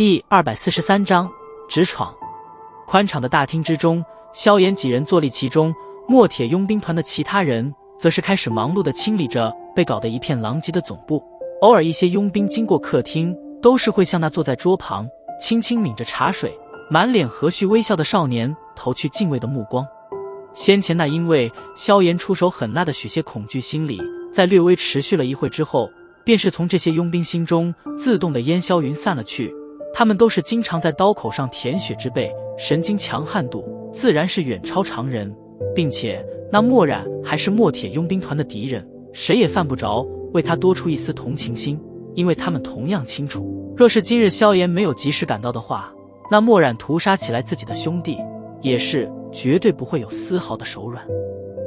第243章直闯。宽敞的大厅之中，萧炎几人坐立其中，墨铁佣兵团的其他人则是开始忙碌地清理着被搞得一片狼藉的总部。偶尔一些佣兵经过客厅，都是会向那坐在桌旁轻轻抿着茶水满脸和煦微笑的少年投去敬畏的目光。先前那因为萧炎出手狠辣的许些恐惧心理，在略微持续了一会之后，便是从这些佣兵心中自动的烟消云散了去。他们都是经常在刀口上舔血之辈，神经强悍度自然是远超常人，并且那墨染还是墨铁佣兵团的敌人，谁也犯不着为他多出一丝同情心，因为他们同样清楚，若是今日萧炎没有及时赶到的话，那墨染屠杀起来自己的兄弟，也是绝对不会有丝毫的手软。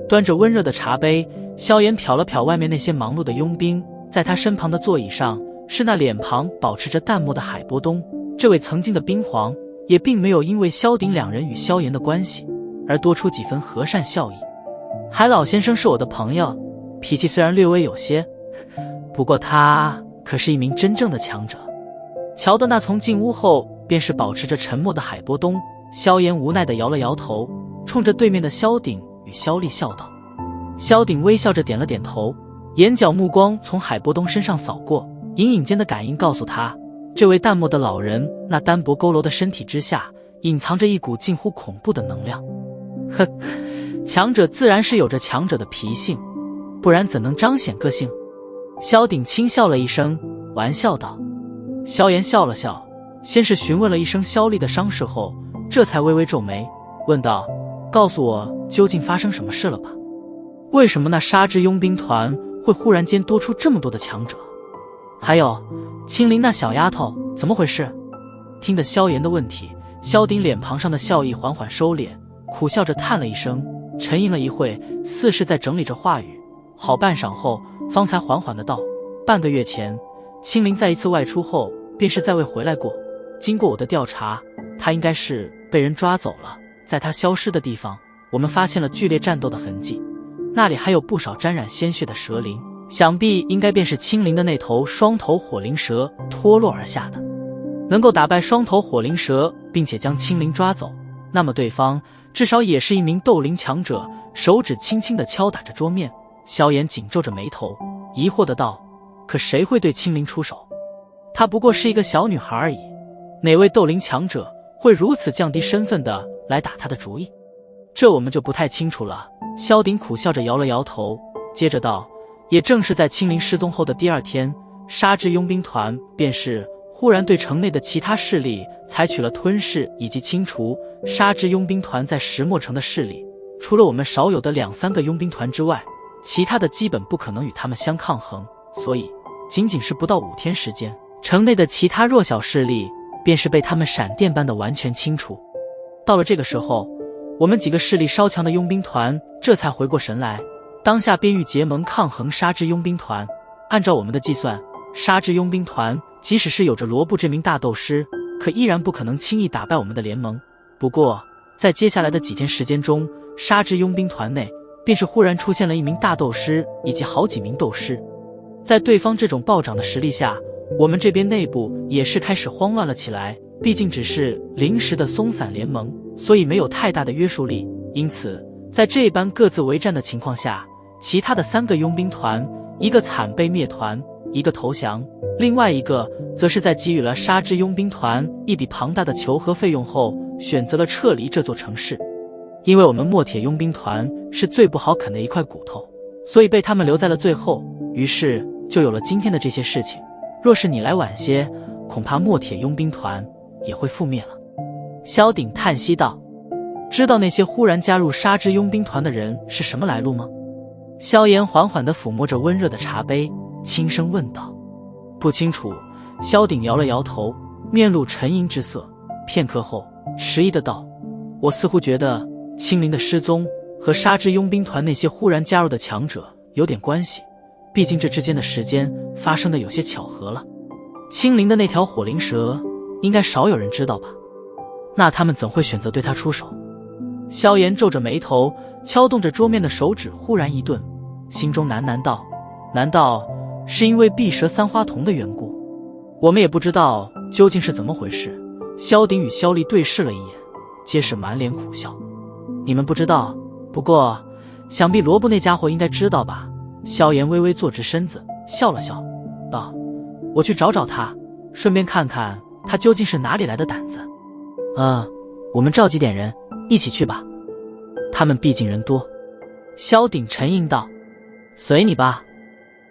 端着温热的茶杯，萧炎瞟了瞟外面那些忙碌的佣兵，在他身旁的座椅上是那脸庞保持着淡漠的海波东。这位曾经的兵皇也并没有因为萧鼎两人与萧炎的关系而多出几分和善笑意。海老先生是我的朋友，脾气虽然略微有些，不过他可是一名真正的强者。瞧得那从进屋后便是保持着沉默的海波东，萧炎无奈地摇了摇头，冲着对面的萧鼎与萧丽笑道。萧鼎微笑着点了点头，眼角目光从海波东身上扫过，隐隐间的感应告诉他，这位淡漠的老人那单薄佝偻的身体之下隐藏着一股近乎恐怖的能量。哼，强者自然是有着强者的脾性，不然怎能彰显个性？萧鼎轻笑了一声，玩笑道。萧炎笑了笑，先是询问了一声萧丽的伤势后，这才微微皱眉，问道，告诉我究竟发生什么事了吧？为什么那沙之佣兵团会忽然间多出这么多的强者？还有青灵那小丫头怎么回事？听得萧炎的问题，萧鼎脸庞上的笑意缓缓收敛，苦笑着叹了一声，沉吟了一会，似是在整理着话语，好半晌后方才缓缓的道，半个月前青灵在一次外出后便是再未回来过，经过我的调查，她应该是被人抓走了。在她消失的地方，我们发现了剧烈战斗的痕迹，那里还有不少沾染鲜血的蛇鳞，想必应该便是青灵的那头双头火灵蛇脱落而下的。能够打败双头火灵蛇并且将青灵抓走，那么对方至少也是一名斗灵强者。手指轻轻地敲打着桌面，萧炎紧皱着眉头，疑惑的道，可谁会对青灵出手？她不过是一个小女孩而已，哪位斗灵强者会如此降低身份的来打她的主意？这我们就不太清楚了。萧鼎苦笑着摇了摇头，接着道，也正是在青灵失踪后的第二天，沙之佣兵团便是忽然对城内的其他势力采取了吞噬以及清除。沙之佣兵团在石墨城的势力，除了我们少有的2-3个佣兵团之外，其他的基本不可能与他们相抗衡，所以仅仅是不到5天时间，城内的其他弱小势力便是被他们闪电般的完全清除。到了这个时候，我们几个势力稍强的佣兵团这才回过神来，当下便欲结盟抗衡沙之佣兵团。按照我们的计算，沙之佣兵团即使是有着罗布这名大斗师，可依然不可能轻易打败我们的联盟。不过在接下来的几天时间中，沙之佣兵团内便是忽然出现了一名大斗师以及好几名斗师。在对方这种暴涨的实力下，我们这边内部也是开始慌乱了起来。毕竟只是临时的松散联盟，所以没有太大的约束力，因此在这般各自为战的情况下，其他的3个佣兵团，一个惨被灭团，一个投降，另外一个则是在给予了沙之佣兵团一笔庞大的求和费用后，选择了撤离这座城市。因为我们墨铁佣兵团是最不好啃的一块骨头，所以被他们留在了最后，于是就有了今天的这些事情。若是你来晚些，恐怕墨铁佣兵团也会覆灭了。萧鼎叹息道，知道那些忽然加入沙之佣兵团的人是什么来路吗？萧炎缓缓地抚摸着温热的茶杯，轻声问道。不清楚。萧鼎摇了摇头，面露沉吟之色，片刻后迟疑的道，我似乎觉得青灵的失踪和沙之佣兵团那些忽然加入的强者有点关系，毕竟这之间的时间发生的有些巧合了。青灵的那条火灵蛇应该少有人知道吧？那他们怎会选择对他出手？萧炎皱着眉头，敲动着桌面的手指忽然一顿，心中喃喃道，难道是因为碧蛇三花瞳的缘故？我们也不知道究竟是怎么回事？萧鼎与萧丽对视了一眼，皆是满脸苦笑。你们不知道，不过想必罗布那家伙应该知道吧？萧炎微微坐直身子，笑了笑，道：“我去找找他，顺便看看他究竟是哪里来的胆子。”我们召集点人一起去吧。他们毕竟人多。萧鼎沉吟道：“随你吧。”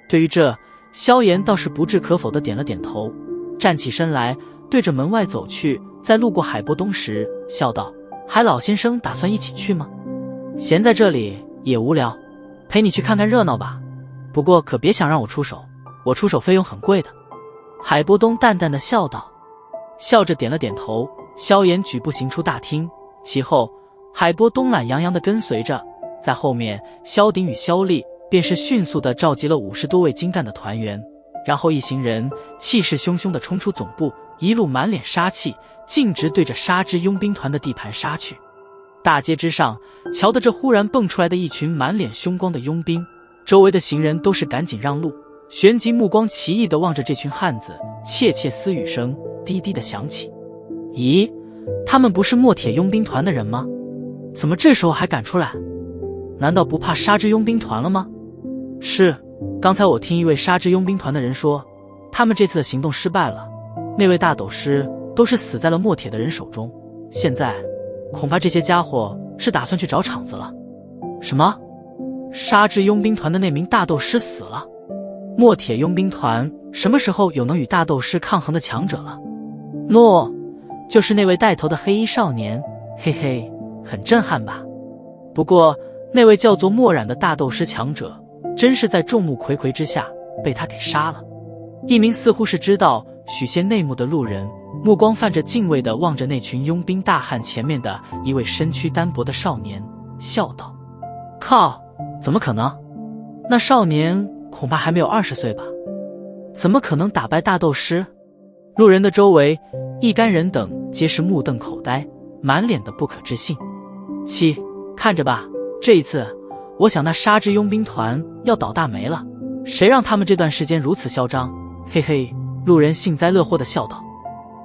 对于这，萧炎倒是不置可否的点了点头，站起身来，对着门外走去。在路过海波东时，笑道：“海老先生打算一起去吗？闲在这里也无聊，陪你去看看热闹吧。不过可别想让我出手，我出手费用很贵的。”海波东淡淡的笑道，笑着点了点头。萧炎举步行出大厅，其后海波东懒洋洋的跟随着，在后面萧鼎与萧丽便是迅速的召集了50多位精干的团员，然后一行人气势汹汹地冲出总部，一路满脸杀气，径直对着杀之佣兵团的地盘杀去。大街之上，瞧得这忽然蹦出来的一群满脸凶光的佣兵，周围的行人都是赶紧让路，旋即目光奇异地望着这群汉子，窃窃私语声低低地响起。咦，他们不是墨铁佣兵团的人吗？怎么这时候还赶出来？难道不怕杀之佣兵团了吗？是，刚才我听一位杀之佣兵团的人说，他们这次的行动失败了，那位大斗师都是死在了墨铁的人手中，现在恐怕这些家伙是打算去找场子了。什么？杀之佣兵团的那名大斗师死了？墨铁佣兵团什么时候有能与大斗师抗衡的强者了？诺，就是那位带头的黑衣少年，嘿嘿，很震撼吧？不过那位叫做墨染的大斗师强者，真是在众目睽睽之下被他给杀了。一名似乎是知道许仙内幕的路人，目光泛着敬畏地望着那群佣兵大汉前面的一位身躯单薄的少年，笑道：“靠，怎么可能？那少年恐怕还没有20岁吧？怎么可能打败大斗师？”路人的周围，一干人等皆是目瞪口呆，满脸的不可置信。看着吧，这一次我想那杀之佣兵团要倒大霉了，谁让他们这段时间如此嚣张？嘿嘿，路人幸灾乐祸地笑道。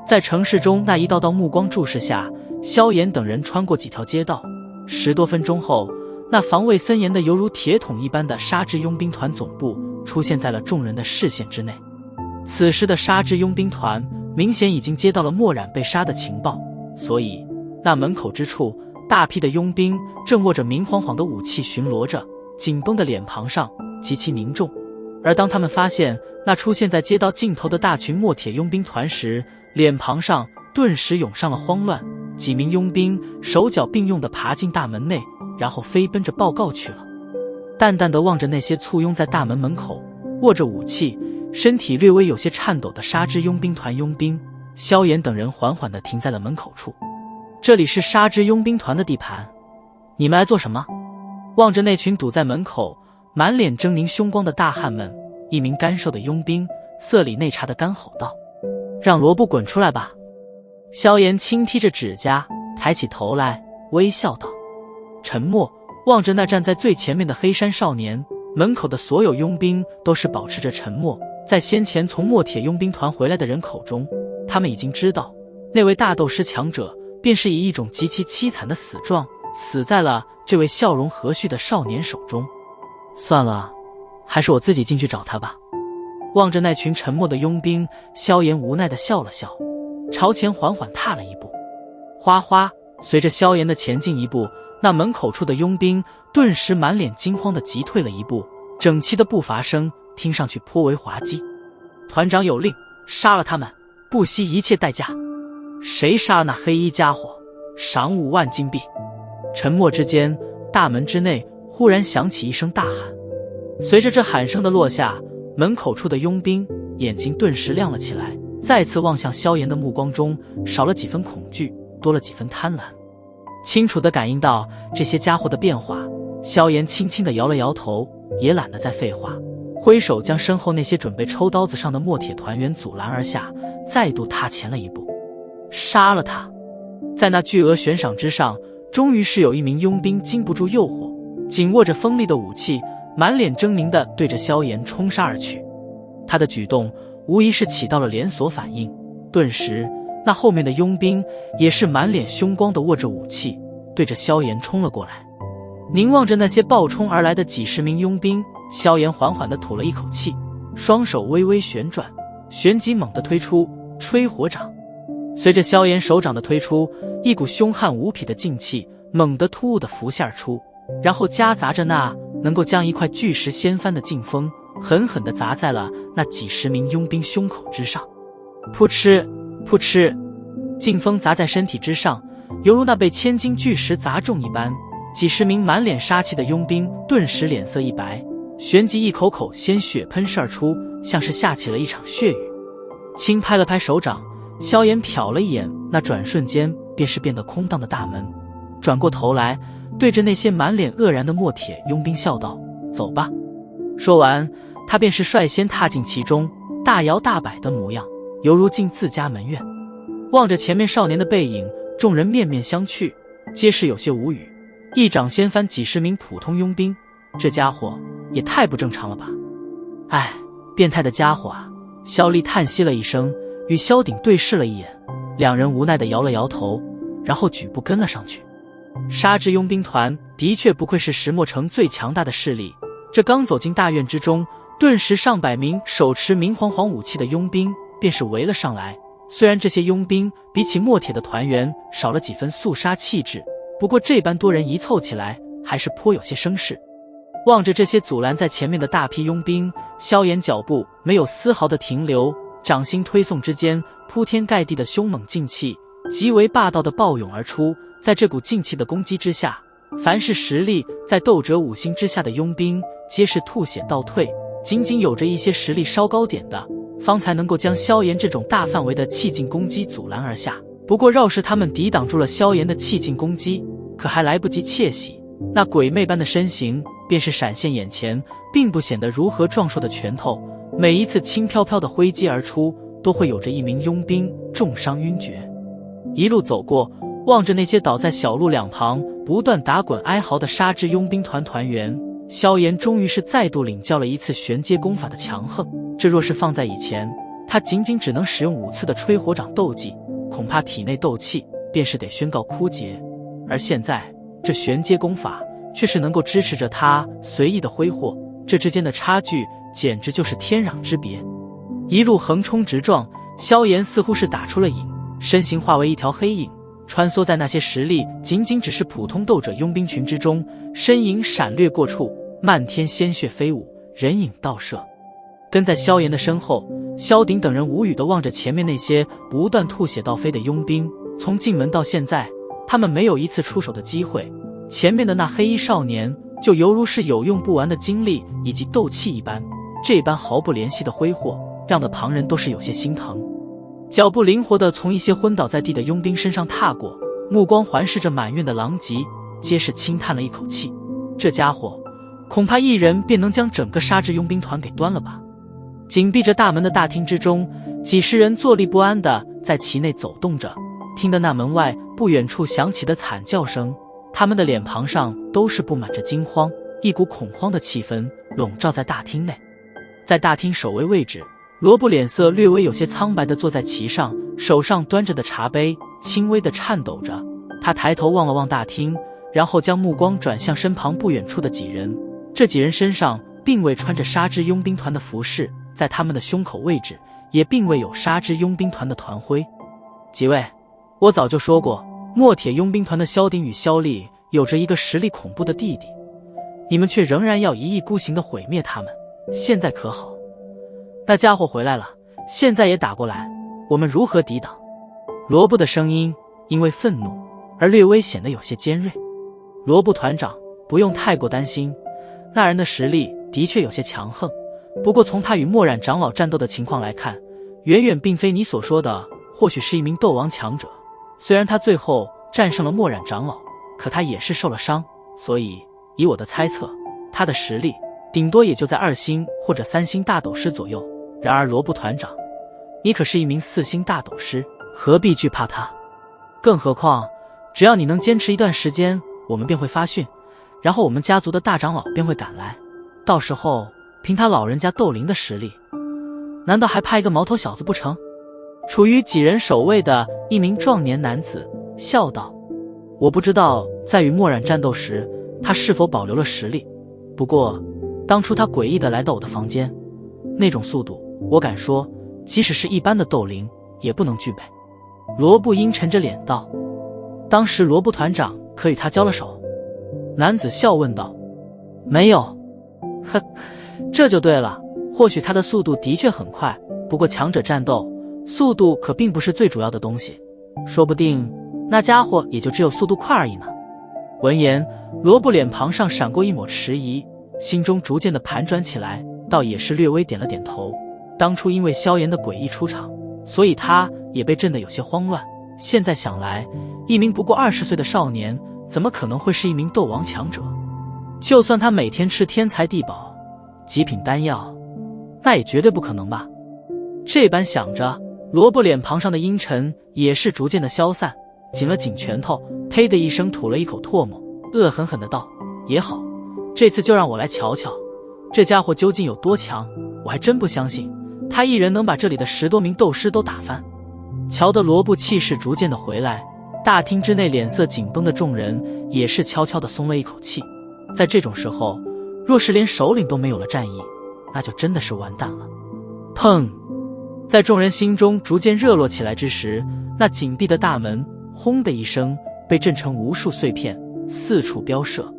在城市中那一道道目光注视下，萧炎等人穿过几条街道，10多分钟后，那防卫森严的犹如铁桶一般的杀之佣兵团总部出现在了众人的视线之内。此时的杀之佣兵团明显已经接到了墨染被杀的情报，所以那门口之处，大批的佣兵正握着明晃晃的武器巡逻着，紧绷的脸庞上极其凝重。而当他们发现那出现在街道尽头的大群墨铁佣兵团时，脸庞上顿时涌上了慌乱。几名佣兵手脚并用地爬进大门内，然后飞奔着报告去了。淡淡地望着那些簇拥在大门门口握着武器，身体略微有些颤抖的杀之佣兵团佣兵，萧炎等人缓缓地停在了门口处。这里是杀之佣兵团的地盘，你们来做什么？望着那群堵在门口满脸狰狞凶光的大汉们，一名干瘦的佣兵色里内插的干吼道：“让罗布滚出来吧！”萧炎轻踢着指甲，抬起头来微笑道。沉默望着那站在最前面的黑衫少年，门口的所有佣兵都是保持着沉默。在先前从墨铁佣兵团回来的人口中，他们已经知道那位大斗师强者便是以一种极其凄惨的死状死在了这位笑容和煦的少年手中。算了，还是我自己进去找他吧。望着那群沉默的佣兵，萧炎无奈地笑了笑，朝前缓缓踏了一步。哗哗，随着萧炎的前进一步，那门口处的佣兵顿时满脸惊慌地急退了一步，整齐的步伐声听上去颇为滑稽。团长有令，杀了他们，不惜一切代价。谁杀了那黑衣家伙，赏5万金币。沉默之间，大门之内忽然响起一声大喊。随着这喊声的落下，门口处的佣兵眼睛顿时亮了起来，再次望向萧炎的目光中少了几分恐惧，多了几分贪婪。清楚地感应到这些家伙的变化，萧炎轻轻地摇了摇头，也懒得再废话，挥手将身后那些准备抽刀子上的墨铁团员阻拦而下，再度踏前了一步。杀了他！在那巨额悬赏之上，终于是有一名佣兵经不住诱惑，紧握着锋利的武器，满脸狰狞地对着萧炎冲杀而去。他的举动无疑是起到了连锁反应，顿时，那后面的佣兵也是满脸凶光地握着武器，对着萧炎冲了过来。凝望着那些暴冲而来的几十名佣兵，萧炎缓缓地吐了一口气，双手微微旋转，旋即猛地推出吹火掌。随着萧炎手掌的推出，一股凶悍无匹的劲气猛地突兀地浮现而出，然后夹杂着那能够将一块巨石掀翻的劲风，狠狠地砸在了那几十名佣兵胸口之上。噗嗤噗嗤，劲风砸在身体之上，犹如那被千斤巨石砸中一般。几十名满脸杀气的佣兵顿时脸色一白，旋即一口口鲜血喷射而出，像是下起了一场血雨。轻拍了拍手掌，萧炎瞟了一眼那转瞬间便是变得空荡的大门，转过头来对着那些满脸愕然的墨铁佣兵笑道：“走吧。”说完，他便是率先踏进其中，大摇大摆的模样，犹如进自家门院。望着前面少年的背影，众人面面相觑，皆是有些无语。一掌掀翻几十名普通佣兵，这家伙也太不正常了吧！哎，变态的家伙啊！萧厉叹息了一声，与萧鼎对视了一眼，两人无奈地摇了摇头，然后举步跟了上去。杀之佣兵团的确不愧是石墨城最强大的势力，这刚走进大院之中，顿时上百名手持明晃晃武器的佣兵便是围了上来。虽然这些佣兵比起墨铁的团员少了几分肃杀气质，不过这般多人一凑起来，还是颇有些声势。望着这些阻拦在前面的大批佣兵，萧炎脚步没有丝毫的停留，掌心推送之间，铺天盖地的凶猛劲气极为霸道的暴涌而出。在这股劲气的攻击之下，凡是实力在斗者5星之下的佣兵，皆是吐血倒退。仅仅有着一些实力稍高点的，方才能够将萧炎这种大范围的气劲攻击阻拦而下。不过绕是他们抵挡住了萧炎的气劲攻击，可还来不及窃喜，那鬼魅般的身形便是闪现眼前，并不显得如何壮硕的拳头，每一次轻飘飘的挥击而出，都会有着一名佣兵重伤晕厥。一路走过，望着那些倒在小路两旁不断打滚哀嚎的杀之佣兵团团员，萧炎终于是再度领教了一次玄阶功法的强横。这若是放在以前，他仅仅只能使用5次的吹火掌斗技，恐怕体内斗气便是得宣告枯竭。而现在这玄阶功法却是能够支持着他随意的挥霍，这之间的差距简直就是天壤之别。一路横冲直撞，萧炎似乎是打出了瘾，身形化为一条黑影，穿梭在那些实力仅仅只是普通斗者佣兵群之中，身影闪掠过处，漫天鲜血飞舞，人影倒射。跟在萧炎的身后，萧鼎等人无语地望着前面那些不断吐血倒飞的佣兵。从进门到现在，他们没有一次出手的机会，前面的那黑衣少年就犹如是有用不完的精力以及斗气一般，这般毫不怜惜的挥霍，让的旁人都是有些心疼。脚步灵活地从一些昏倒在地的佣兵身上踏过，目光环视着满院的狼藉，皆是轻叹了一口气，这家伙恐怕一人便能将整个杀之佣兵团给端了吧。紧闭着大门的大厅之中，几十人坐立不安地在其内走动着，听得那门外不远处响起的惨叫声，他们的脸庞上都是布满着惊慌，一股恐慌的气氛笼罩在大厅内。在大厅首位位置，罗布脸色略微有些苍白地坐在其上，手上端着的茶杯轻微地颤抖着。他抬头望了望大厅，然后将目光转向身旁不远处的几人，这几人身上并未穿着杀之佣兵团的服饰，在他们的胸口位置也并未有杀之佣兵团的团徽。几位，我早就说过，墨铁佣兵团的萧鼎与萧厉有着一个实力恐怖的弟弟，你们却仍然要一意孤行地毁灭他们，现在可好？那家伙回来了，现在也打过来，我们如何抵挡？罗布的声音因为愤怒而略微显得有些尖锐。罗布团长，不用太过担心，那人的实力的确有些强横，不过从他与墨染长老战斗的情况来看，远远并非你所说的或许是一名斗王强者。虽然他最后战胜了墨染长老，可他也是受了伤，所以以我的猜测，他的实力顶多也就在2星或者3星大斗师左右。然而罗布团长，你可是一名4星大斗师，何必惧怕他？更何况只要你能坚持一段时间，我们便会发讯，然后我们家族的大长老便会赶来，到时候凭他老人家斗灵的实力，难道还怕一个毛头小子不成？处于几人首位的一名壮年男子笑道：“我不知道在与墨染战斗时，他是否保留了实力。不过，当初他诡异地来到我的房间，那种速度，我敢说，即使是一般的斗灵也不能具备。”罗布阴沉着脸道：“当时罗布团长可与他交了手？”男子笑问道：“没有。”“哼，这就对了。或许他的速度的确很快，不过强者战斗，速度可并不是最主要的东西，说不定那家伙也就只有速度快而已呢。”闻言，罗布脸庞上闪过一抹迟疑，心中逐渐的盘转起来，倒也是略微点了点头。当初因为萧炎的诡异出场，所以他也被震得有些慌乱。现在想来，一名不过20岁的少年，怎么可能会是一名斗王强者？就算他每天吃天材地宝、极品丹药，那也绝对不可能吧。这般想着，罗布脸庞上的阴沉也是逐渐的消散，紧了紧拳头，呸的一声吐了一口唾沫，恶狠狠的道：“也好，这次就让我来瞧瞧，这家伙究竟有多强。我还真不相信，他一人能把这里的10多名斗师都打翻。”瞧得罗布气势逐渐的回来，大厅之内脸色紧绷的众人也是悄悄的松了一口气。在这种时候，若是连首领都没有了战意，那就真的是完蛋了。砰！在众人心中逐渐热络起来之时，那紧闭的大门轰的一声被震成无数碎片，四处飙射。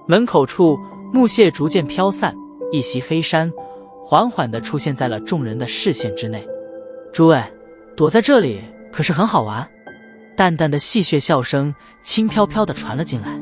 门口处木屑逐渐飘散，一袭黑衫缓缓地出现在了众人的视线之内。“诸位，躲在这里可是很好玩。”淡淡的戏谑笑声轻飘飘地传了进来。